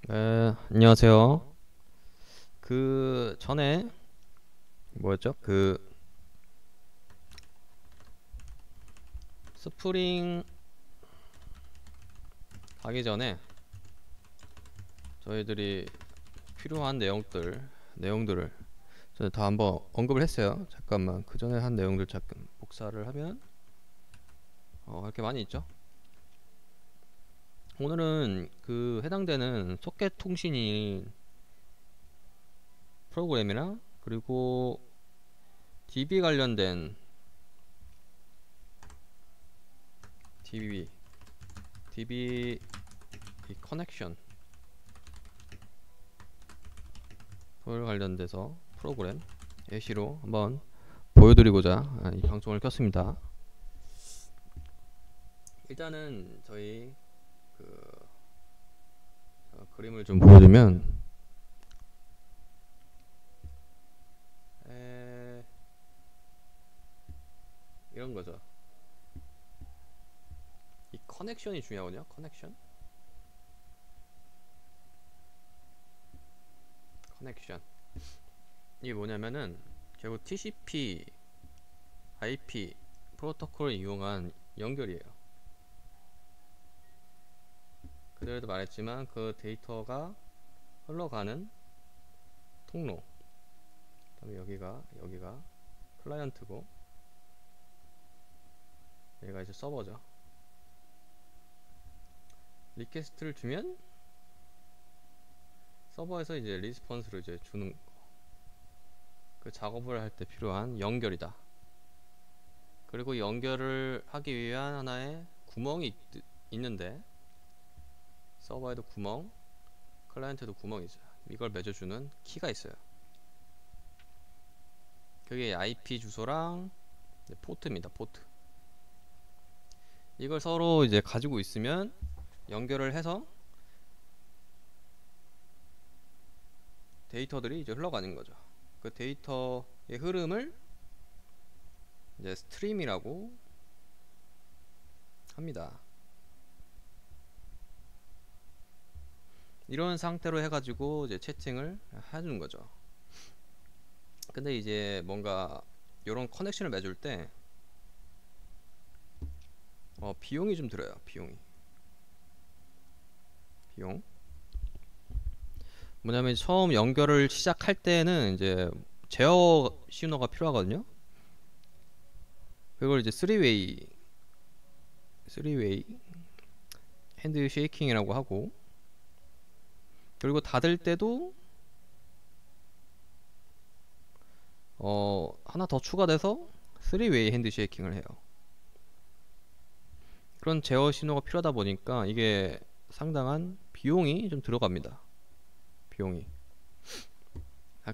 안녕하세요. 그 전에 뭐였죠? 그 스프링 가기 전에 저희들이 필요한 내용들을 저희 다 한번 언급을 했어요. 잠깐만 그 전에 한 내용들 잠깐 복사를 하면 이렇게 많이 있죠. 오늘은 그 해당되는 소켓 통신이 프로그램이랑 그리고 DB 관련된 DB 이 커넥션 그걸 관련돼서 프로그램 예시로 한번 보여드리고자 이 방송을 켰습니다. 일단은 저희 그 그림을 좀 보여주면 이런 거죠. 이 커넥션이 중요하거든요. 커넥션 이게 뭐냐면은 결국 TCP, IP 프로토콜을 이용한 연결이에요. 그전에도 말했지만 그 데이터가 흘러가는 통로. 그다음에 여기가 클라이언트고 여기가 이제 서버죠. 리퀘스트를 주면 서버에서 이제 리스폰스를 이제 주는 그 작업을 할 때 필요한 연결이다. 그리고 연결을 하기 위한 하나의 구멍이 있는데 서버에도 구멍, 클라이언트에도 구멍이 있어요. 이걸 맺어주는 키가 있어요. 그게 IP 주소랑 포트입니다. 포트. 이걸 서로 이제 가지고 있으면 연결을 해서 데이터들이 이제 흘러가는 거죠. 그 데이터의 흐름을 이제 스트림이라고 합니다. 이런 상태로 해가지고 이제 채팅을 해주는 거죠. 근데 이제 뭔가 이런 커넥션을 맺을 때 비용이 좀 들어요. 비용 뭐냐면 처음 연결을 시작할 때는 이제 제어 신호가 필요하거든요. 그걸 이제 3웨이 핸드 쉐이킹이라고 하고, 그리고 닫을 때도 하나 더 추가돼서 3웨이 핸드 쉐이킹을 해요. 그런 제어 신호가 필요하다 보니까 이게 상당한 비용이 좀 들어갑니다.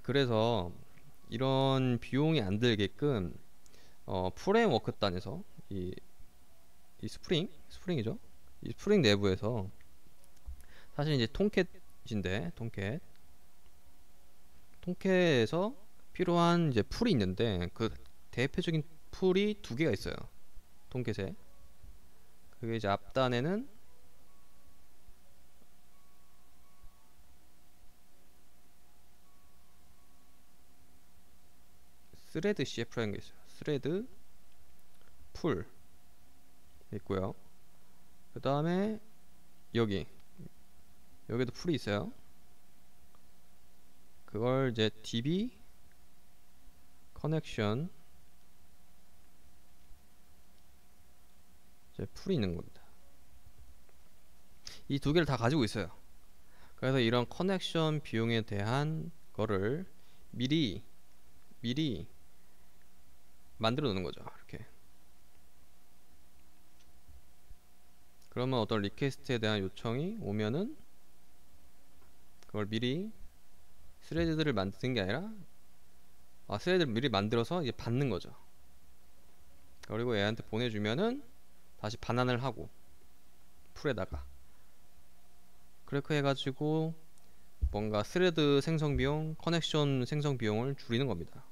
그래서 이런 비용이 안 들게끔 프레임워크단에서 이 스프링이죠. 이 스프링 내부에서 사실 이제 통캣에서 필요한 이제 풀이 있는데 그 대표적인 풀이 두 개가 있어요. 통캣에 그게 이제 앞단에는 스레드 CF라는 게 있어요. 스레드 풀 있고요. 그 다음에 여기도 풀이 있어요. 그걸 이제 DB 커넥션 이제 풀이 있는 겁니다. 이 두 개를 다 가지고 있어요. 그래서 이런 커넥션 비용에 대한 거를 미리 만들어 놓는 거죠. 이렇게. 그러면 어떤 리퀘스트에 대한 요청이 오면은 그걸 미리 스레드들을 만드는 게 아니라 스레드를 미리 만들어서 이제 받는 거죠. 그리고 얘한테 보내주면은 다시 반환을 하고 풀에다가 그렇게 해가지고 뭔가 스레드 생성 비용, 커넥션 생성 비용을 줄이는 겁니다.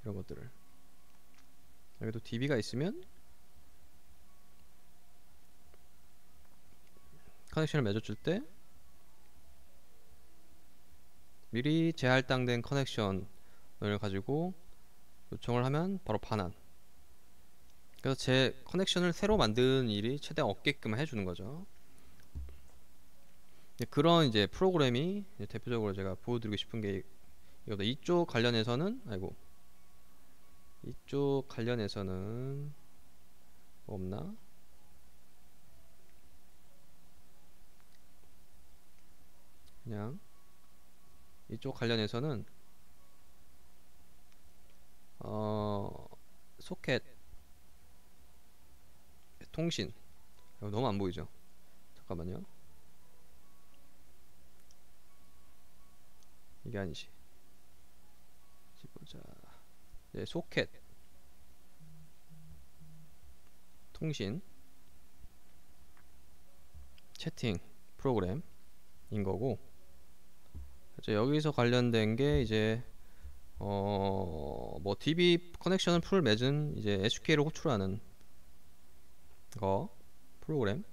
이런 것들을. 여기도 DB가 있으면 커넥션을 맺어줄 때 미리 재할당된 커넥션을 가지고 요청을 하면 바로 반환. 그래서 제 커넥션을 새로 만드는 일이 최대한 없게끔 해주는 거죠. 그런 이제 프로그램이 이제 대표적으로 제가 보여드리고 싶은 게 이거다. 이쪽 관련해서는 이쪽 관련해서는 뭐 없나? 그냥 이쪽 관련해서는 소켓 통신 너무 안 보이죠? 잠깐만요. 이게 아니지. 보자. 네, 소켓 통신 채팅 프로그램인 거고, 이제 여기서 관련된 게 이제 뭐 DB 커넥션을 풀 맺은 이제 SQL을 호출하는 거 프로그램,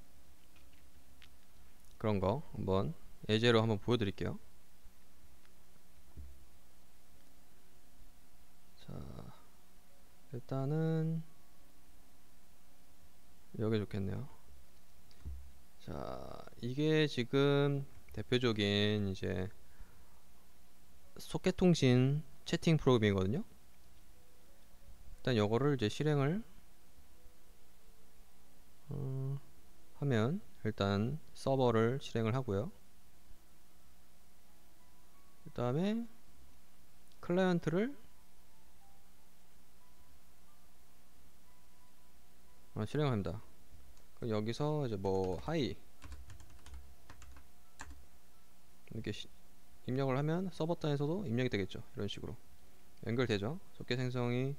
그런 거 한번 예제로 한번 보여드릴게요. 자, 일단은 여기 좋겠네요. 자, 이게 지금 대표적인 이제 소켓 통신 채팅 프로그램이거든요. 일단 요거를 이제 실행을 하면 일단 서버를 실행을 하고요. 그 다음에 클라이언트를 실행합니다. 그럼 여기서 이제 뭐 하이 이렇게 입력을 하면 서버端에서도 입력이 되겠죠. 이런 식으로 연결되죠. 소켓 생성이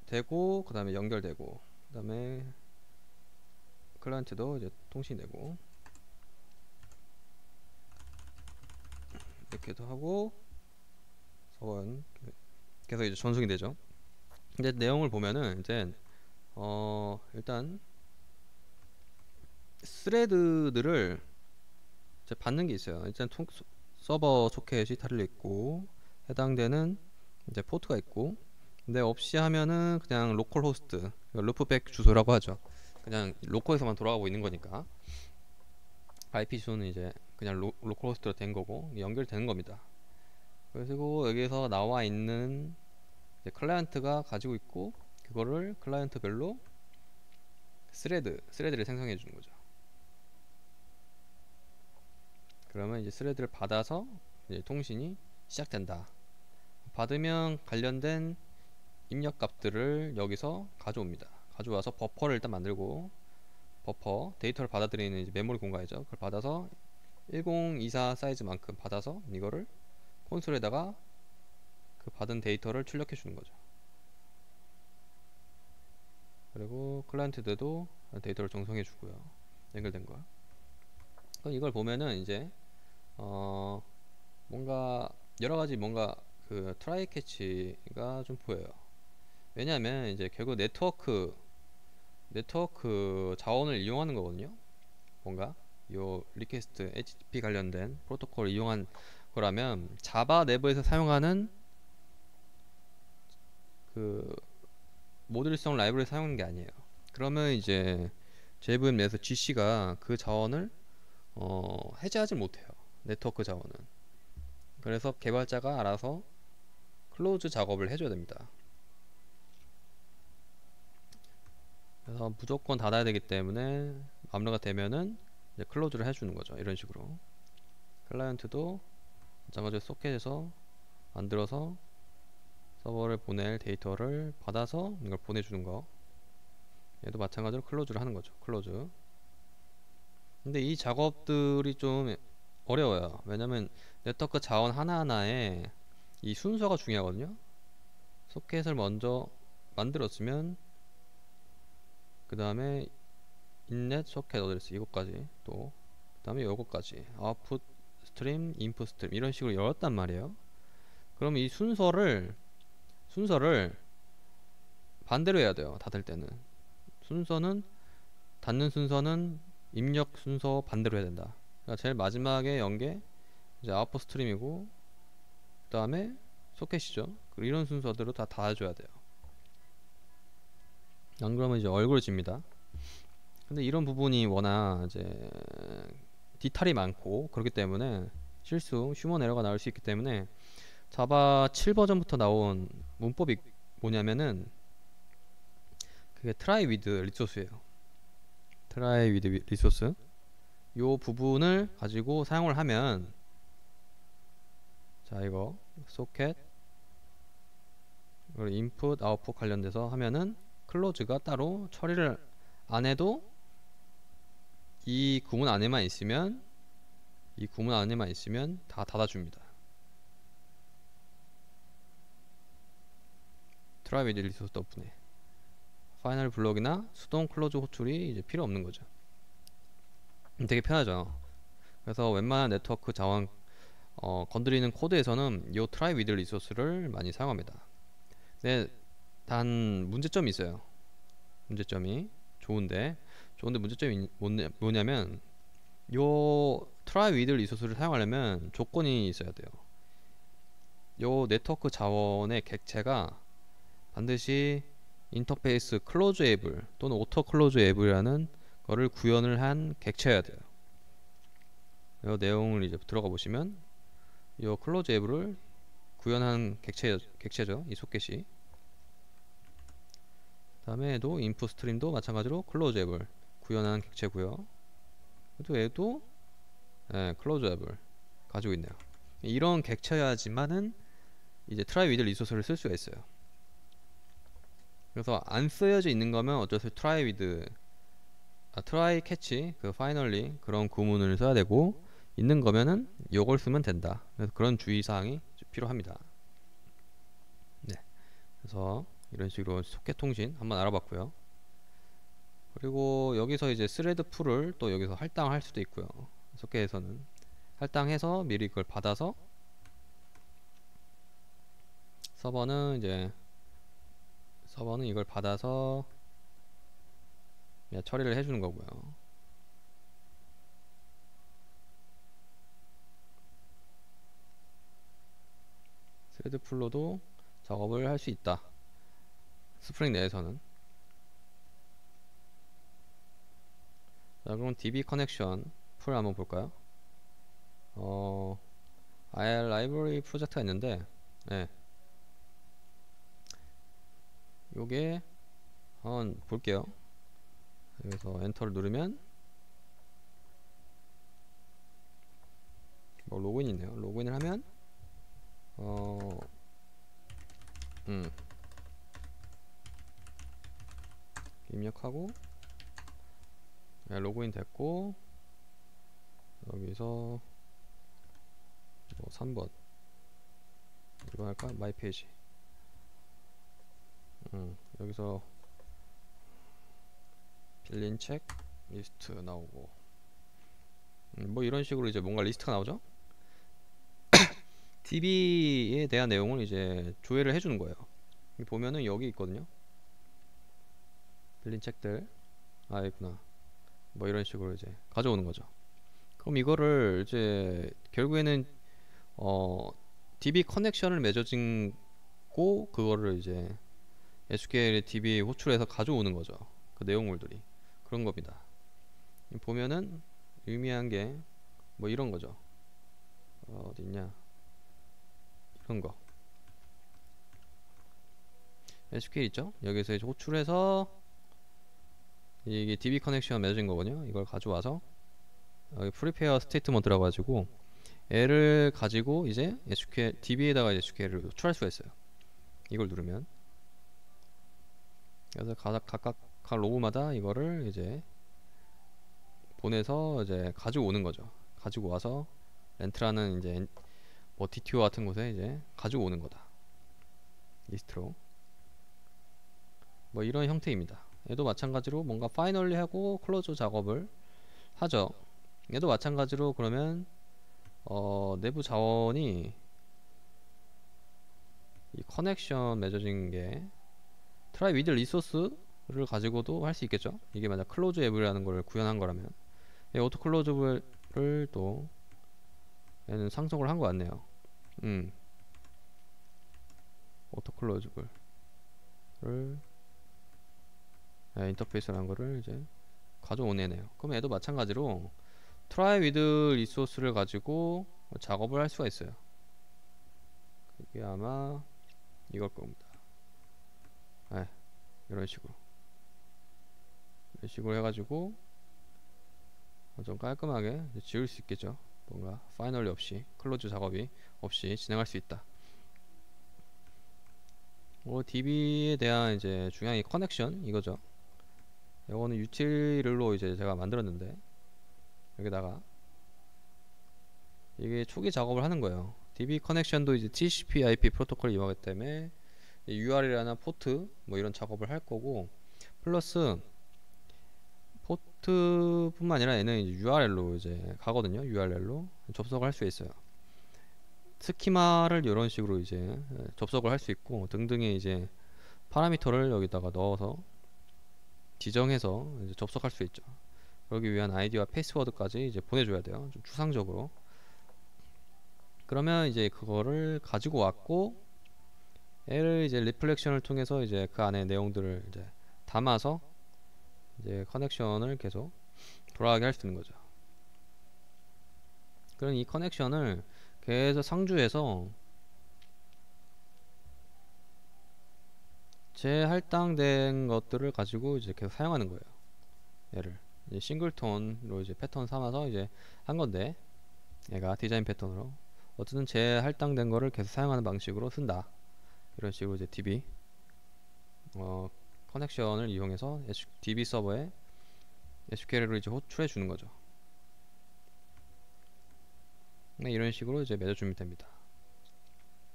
되고, 그 다음에 연결되고, 그 다음에 클라이언트도 이제 통신이 되고, 이렇게도 하고, 서버는 계속 이제 전송이 되죠. 근데 내용을 보면은 이제 일단 스레드들을 이제 받는 게 있어요. 일단 서버 소켓이 달려 있고, 해당되는 이제 포트가 있고, 근데 없이 하면은 그냥 로컬 호스트, 루프백 주소라고 하죠. 그냥 로컬에서만 돌아가고 있는 거니까 IP 주소는 이제 그냥 로컬 호스트로 된 거고 연결되는 겁니다. 그리고 여기서 나와 있는 이제 클라이언트가 가지고 있고, 그거를 클라이언트별로 스레드를 생성해 주는 거죠. 그러면 이제 스레드를 받아서 이제 통신이 시작된다. 받으면 관련된 입력 값들을 여기서 가져옵니다. 가져와서 버퍼를 일단 만들고, 버퍼 데이터를 받아들이는 이제 메모리 공간이죠. 그걸 받아서 1024 사이즈만큼 받아서 이거를 콘솔에다가 그 받은 데이터를 출력해 주는 거죠. 그리고 클라이언트들도 데이터를 정성해 주고요. 연결된 거. 그럼 이걸 보면은 이제 뭔가 여러가지 뭔가 그 트라이 캐치가 좀 보여요. 왜냐하면 이제 결국 네트워크 자원을 이용하는 거거든요. 뭔가 요 리퀘스트 HTTP 관련된 프로토콜을 이용한 거라면 자바 내부에서 사용하는 그 모듈성 라이브러리 사용하는 게 아니에요. 그러면 이제 JVM 내에서 GC가 그 자원을 해제하지 못해요. 네트워크 자원은. 그래서 개발자가 알아서 클로즈 작업을 해줘야 됩니다. 그래서 무조건 닫아야 되기 때문에 마무리가 되면은 이제 클로즈를 해주는 거죠. 이런 식으로 클라이언트도 마찬가지로 소켓에서 만들어서 서버를 보낼 데이터를 받아서 이걸 보내주는 거, 얘도 마찬가지로 클로즈를 하는 거죠. 클로즈. 근데 이 작업들이 좀 어려워요. 왜냐면 네트워크 자원 하나하나에 이 순서가 중요하거든요. 소켓을 먼저 만들었으면 그 다음에 인넷 소켓 어드레스 이것까지, 또 그 다음에 요것까지 아웃풋 스트림, 인풋 스트림 이런 식으로 열었단 말이에요. 그럼 이 순서를 반대로 해야 돼요. 닫을 때는 닫는 순서는 입력 순서 반대로 해야 된다. 그러니까 제일 마지막에 연 게 이제 아웃풋 스트림이고, 그 다음에 소켓이죠. 그리고 이런 순서대로 다 닫아줘야 돼요. 안 그러면 이제 얼굴집니다. 근데 이런 부분이 워낙 이제 디탈이 많고 그렇기 때문에 실수, 휴먼 에러가 나올 수 있기 때문에 자바 7 버전부터 나온 문법이 뭐냐면은 그게 try with 리소스예요. try with 리소스. 요 부분을 가지고 사용을 하면, 자 이거 소켓 그리고 인풋 아웃풋 관련돼서 하면은 클로즈가 따로 처리를 안 해도 이 구문 안에만 있으면 다 닫아줍니다. try with 리소스 덕분에 파이널 블록이나 수동 클로즈 호출이 이제 필요 없는 거죠. 되게 편하죠. 그래서 웬만한 네트워크 자원 건드리는 코드에서는 이 try with 리소스를 많이 사용합니다. 근데 단 문제점이 있어요. 문제점이 좋은데 문제점이 뭐냐면 요 try with 리소스를 사용하려면 조건이 있어야 돼요. 요 네트워크 자원의 객체가 반드시 인터페이스 클로즈 에이블 또는 오토 클로즈 에이블이라는 거를 구현을 한 객체여야 돼요. 이 내용을 이제 들어가 보시면 이 클로즈 에이블을 구현한 객체죠. 이 소켓이. 다음에도 인풋 스트림도 마찬가지로 클로즈 에이블 구현한 객체고요. 또 얘도 클로즈 에이블 가지고 있네요. 이런 객체여야지만은 이제 트라이 위드 리소스를 쓸 수가 있어요. 그래서 안 쓰여져 있는 거면 어쩔 수 없이 트라이 캐치 그 파이널리 그런 구문을 써야 되고, 있는 거면은 요걸 쓰면 된다. 그래서 그런 주의사항이 필요합니다. 네, 그래서 이런 식으로 소켓 통신 한번 알아봤고요. 그리고 여기서 이제 스레드 풀을 또 여기서 할당할 수도 있고요. 소켓에서는 할당해서 미리 그걸 받아서 서버는 이걸 받아서 처리를 해주는 거고요. 스레드 풀로도 작업을 할 수 있다. 스프링 내에서는. 자, 그럼 DB 커넥션 풀 한번 볼까요? IR 라이브러리 프로젝트가 있는데, 네. 요게 한번 볼게요. 여기서 엔터를 누르면 뭐 로그인이 있네요. 로그인을 하면 입력하고 로그인 됐고, 여기서 뭐 3번 이거 할까? 마이 페이지. 여기서 빌린 책 리스트 나오고, 뭐 이런 식으로 이제 뭔가 리스트가 나오죠. DB에 대한 내용을 이제 조회를 해주는 거예요. 보면은 여기 있거든요. 빌린 책들, 있구나. 뭐 이런 식으로 이제 가져오는 거죠. 그럼 이거를 이제 결국에는 DB 커넥션을 맺어진 고 그거를 이제 SQL DB에 호출해서 가져오는 거죠. 그 내용물들이 그런 겁니다. 보면은 의미한 게 뭐 이런 거죠. 어디 있냐? 이런 거. SQL 있죠? 여기서 이제 호출해서 이게 DB 커넥션 맺어진 거거든요. 이걸 가져와서 여기 프리페어 스테이트먼트라고 가지고 얘를 가지고 이제 SQL DB에다가 SQL을 호출할 수가 있어요. 이걸 누르면. 그래서 각각 로그마다 이거를 이제 보내서 이제 가지고 오는 거죠. 가지고 와서 렌트라는 이제 뭐 DTO 같은 곳에 이제 가지고 오는 거다. 리스트로. 뭐 이런 형태입니다. 얘도 마찬가지로 뭔가 파이널리 하고 클로즈 작업을 하죠. 얘도 마찬가지로 그러면 내부 자원이 이 커넥션 맺어진 게 트라이 위드 리소스를 가지고도 할 수 있겠죠. 이게 만약 클로즈 앱이라는 걸 구현한 거라면, 이 오토 클로즈를 또 얘는 상속을 한 것 같네요. 오토 클로즈블을 인터페이스라는 거를 이제 가져온 애네요. 그럼 얘도 마찬가지로 try with 리소스를 가지고 작업을 할 수가 있어요. 그게 아마 이걸 겁니다. 네, 이런 식으로 해가지고 좀 깔끔하게 지울 수 있겠죠. 뭔가 파이널리 없이, 클로즈 작업이 없이 진행할 수 있다. DB에 대한 이제 중요한 커넥션 이거죠. 이거는 유틸로 이제 제가 만들었는데, 여기다가 이게 초기 작업을 하는 거예요. DB 커넥션도 이제 TCP/IP 프로토콜 이용하기 때문에 URL이나 포트 뭐 이런 작업을 할 거고, 플러스 포트뿐만 아니라 얘는 이제 URL로 이제 가거든요. URL로 접속을 할 수 있어요. 스키마를 이런 식으로 이제 접속을 할 수 있고, 등등의 이제 파라미터를 여기다가 넣어서 지정해서 이제 접속할 수 있죠. 그러기 위한 아이디와 패스워드까지 이제 보내줘야 돼요. 좀 추상적으로. 그러면 이제 그거를 가지고 왔고, 얘를 이제 리플렉션을 통해서 이제 그 안에 내용들을 이제 담아서 이제 커넥션을 계속 돌아가게 할 수 있는 거죠. 그럼 이 커넥션을 계속 상주해서 재할당된 것들을 가지고 이제 계속 사용하는 거예요. 얘를 이제 싱글톤으로 이제 패턴 삼아서 이제 한 건데, 얘가 디자인 패턴으로 어쨌든 재할당된 거를 계속 사용하는 방식으로 쓴다. 이런 식으로 이제 DB 커넥션을 이용해서 DB 서버에 SQL을 이제 호출해 주는 거죠. 네, 이런 식으로 이제 맺어주면 됩니다.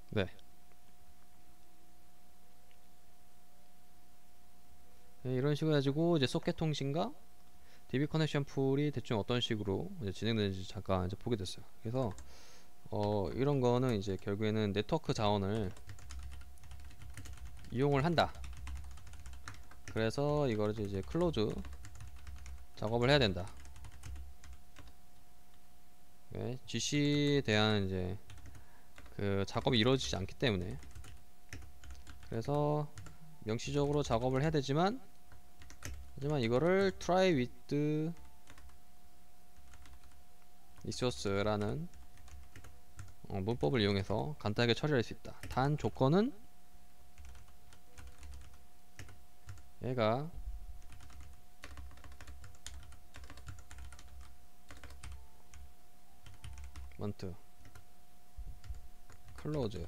네. 네, 이런 식으로 해가지고 이제 소켓 통신과 DB 커넥션 풀이 대충 어떤 식으로 이제 진행되는지 잠깐 이제 보게 됐어요. 그래서 이런 거는 이제 결국에는 네트워크 자원을 이용을 한다. 그래서 이걸 이제 클로즈 작업을 해야 된다. 네, GC에 대한 이제 그 작업이 이루어지지 않기 때문에, 그래서 명시적으로 작업을 해야 되지만, 하지만 이거를 try with resource라는 문법을 이용해서 간단하게 처리할 수 있다. 단 조건은 얘가 want close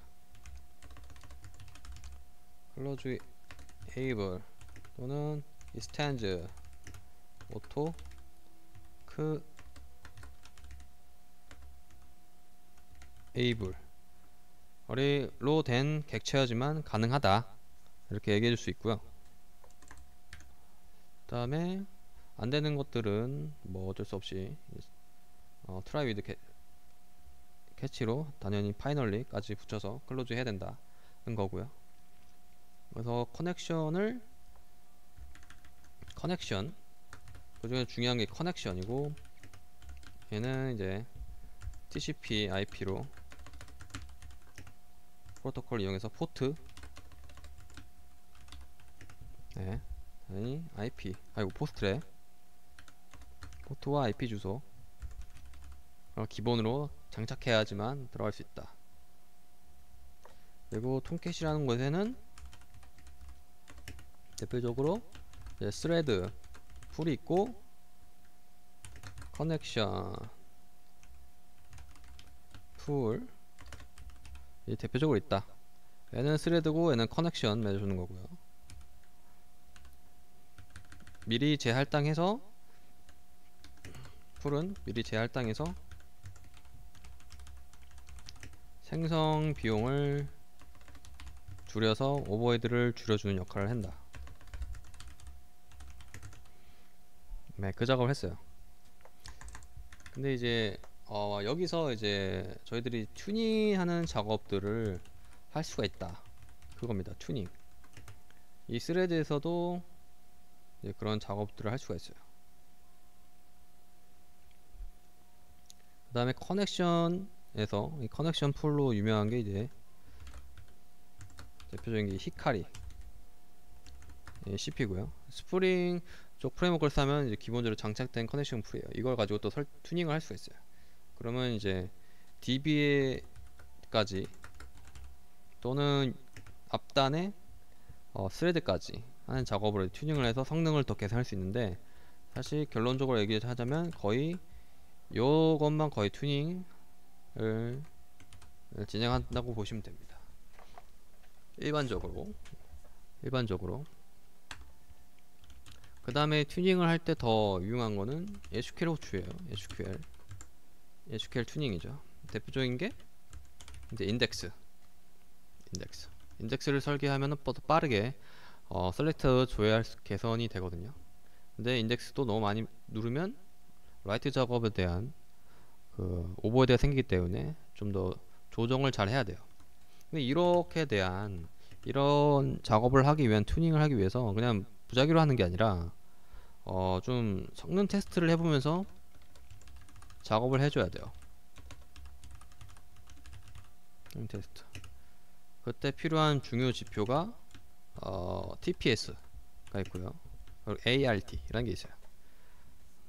able 또는 extend auto able로 된 객체여지만 가능하다. 이렇게 얘기해 줄 수 있고요. 그 다음에 안 되는 것들은 뭐 어쩔 수 없이 try with 캐치로 당연히 파이널리까지 붙여서 클로즈 해야 된다는 거고요. 그래서 커넥션 그중에 중요한 게 커넥션이고, 얘는 이제 TCP/IP로 프로토콜 이용해서 포트, 네, 아니 IP, 포스트래, 포트와 IP 주소 기본으로 장착해야지만 들어갈 수 있다. 그리고 톰캣이라는 곳에는 대표적으로 이제 스레드 풀이 있고, 커넥션 풀 이 대표적으로 있다. 얘는 스레드고 얘는 커넥션 맺어주는 거고요. 미리 재할당해서, 풀은 미리 재할당해서 생성 비용을 줄여서 오버헤드를 줄여주는 역할을 한다. 네, 그 작업을 했어요. 근데 이제 여기서 이제 저희들이 튜닝하는 작업들을 할 수가 있다. 그겁니다. 튜닝. 이 스레드에서도 이제 그런 작업들을 할 수가 있어요. 그 다음에 커넥션 에서 이 커넥션 풀로 유명한 게 이제 대표적인 게 히카리 CP고요. 스프링 쪽 프레임워크를 쓰면 이제 기본적으로 장착된 커넥션 풀이에요. 이걸 가지고 또 튜닝을 할 수가 있어요. 그러면 이제 DB에까지 또는 앞단에 스레드까지 하는 작업으로 튜닝을 해서 성능을 더 개선할 수 있는데, 사실 결론적으로 얘기하자면 거의 요것만 거의 튜닝을 진행한다고 보시면 됩니다. 일반적으로 그 다음에 튜닝을 할 때 더 유용한 거는 SQL 호출이에요. SQL 튜닝이죠. 대표적인 게 이제 인덱스를 설계하면 더 빠르게 셀렉터 조회할 개선이 되거든요. 근데 인덱스도 너무 많이 누르면 라이트 작업에 대한 그 오버헤드가 생기기 때문에 좀 더 조정을 잘 해야 돼요. 근데 이런 작업을 하기 위한 튜닝을 하기 위해서 그냥 무작위로 하는 게 아니라 좀 성능 테스트를 해보면서 작업을 해줘야 돼요. 성능 테스트. 그때 필요한 중요 지표가 TPS가 있고요. 그리고 ART 이라는 게 있어요.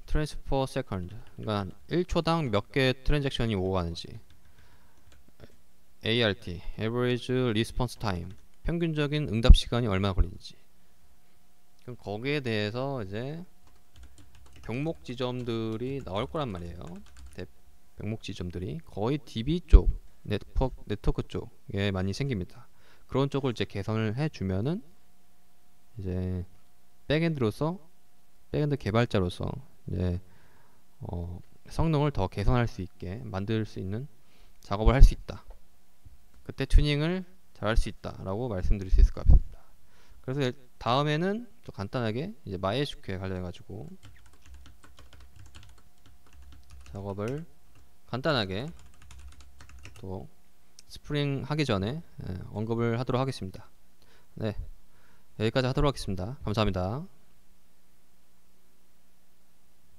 트랜스퍼 세컨드. 그러니까 1초당 몇 개 트랜잭션이 오고 가는지. ART, Average Response Time. 평균적인 응답 시간이 얼마나 걸리는지. 그럼 거기에 대해서 이제 병목 지점들이 나올 거란 말이에요. 병목 지점들이 거의 DB 쪽, 네트워크 쪽에 많이 생깁니다. 그런 쪽을 이제 개선을 해주면은 이제 백엔드 개발자로서 이제 성능을 더 개선할 수 있게 만들 수 있는 작업을 할 수 있다. 그때 튜닝을 잘 할 수 있다라고 말씀드릴 수 있을 것 같습니다. 그래서 다음에는 또 간단하게 이제 MySQL 관련해 가지고 작업을 간단하게 또 스프링 하기 전에 언급을 하도록 하겠습니다. 네, 여기까지 하도록 하겠습니다. 감사합니다.